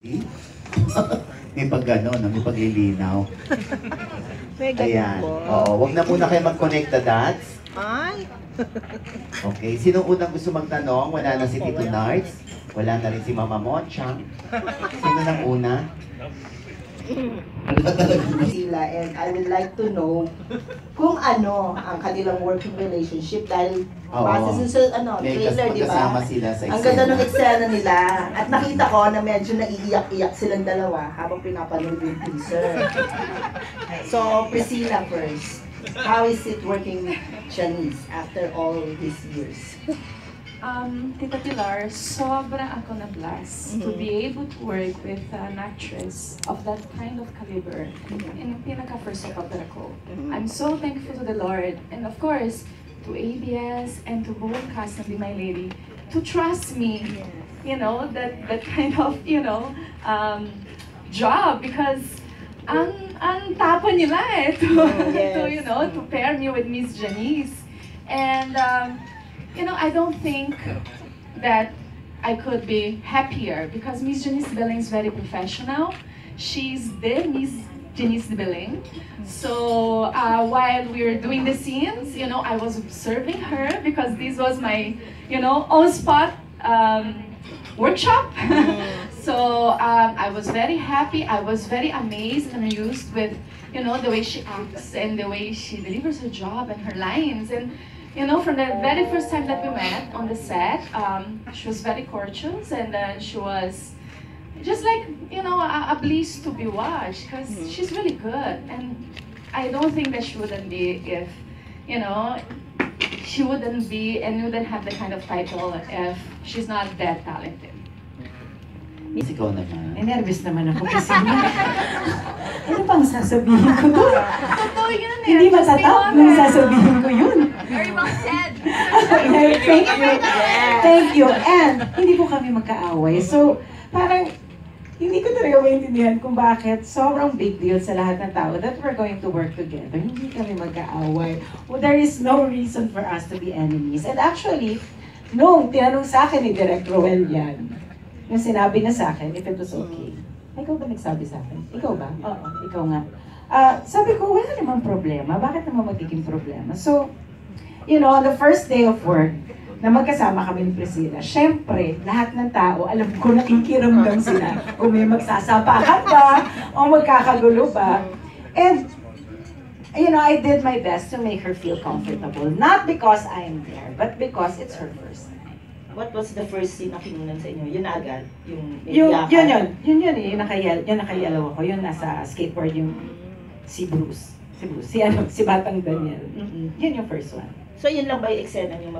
May pag-gano, no? May paglilinaw. May Ayan. ganun po. Oo, wag na muna kayo mag-connect the dots. Ay! Okay, sino unang gusto magtanong? Wala na si Tito Nards. Wala na rin si Mama Monchang. Sino nang una? Sila, and I would like to know kung ano ang kanilang working relationship dahil Oo. base sa May trailer, di magkasama ba? sila sa Ang ganda ng eksena. eksena nila at nakita ko na medyo naiiyak-iyak silang dalawa habang pinapanood yung teaser. So, Priscilla first. How is it working with Janice after all these years? Tita Pilar, sobra ako na-bless to be able to work with an actress of that kind of caliber in pinaka-first soap opera ko. I'm so thankful to the Lord and of course to ABS and to buong cast ng Be My Lady to trust me, you know, that kind of, job because ang tapon nila to pair me with Miss Janice. And I don't think that I could be happier because Miss Janice Belling is very professional. She's the Miss Janice Belling. So while we were doing the scenes, I was observing her because this was my, on-spot workshop. So I was very happy. I was very amazed and amused with, the way she acts and the way she delivers her job and her lines. And from the very first time that we met on the set, she was very courteous and she was just like, a bliss to be watched because she's really good. And I don't think that she wouldn't be if, she wouldn't be and wouldn't have the kind of title if she's not that talented. Miss, ikaw naman. Nervous naman ako kasi ano pang sasabihin ko doon? Totoo yun eh. Hindi matatap nung sasabihin ko yun. Very well said. Thank you. Thank you. And hindi po kami magkaaway. So, parang hindi ko talaga maintindihan kung bakit sobrang big deal sa lahat ng tao that we're going to work together. Hindi kami magkaaway. Well, there is no reason for us to be enemies. And actually, nung tinanong sa akin ni Direk Roel yan, yung sinabi na sa akin, if it was okay. Ikaw ba nagsabi sa akin? Ikaw ba? Oo, ikaw nga. Sabi ko, wala namang problema. Bakit naman magiging problema? So, on the first day of work, na magkasama kami ni Priscilla, syempre, lahat ng tao, alam ko, nakikiramdam sila kung may magsasapakan ba o magkakagulo ba. And, I did my best to make her feel comfortable. Not because I'm there, but because it's her first time. What was the first scene na kinunan sa inyo? Yun na agad? Yung Yun eh, yung nakayalaw ako. Yun nasa skateboard yung si Bruce. Si Batang Daniel. Yun yung first one. So yun lang ba yung eksena yung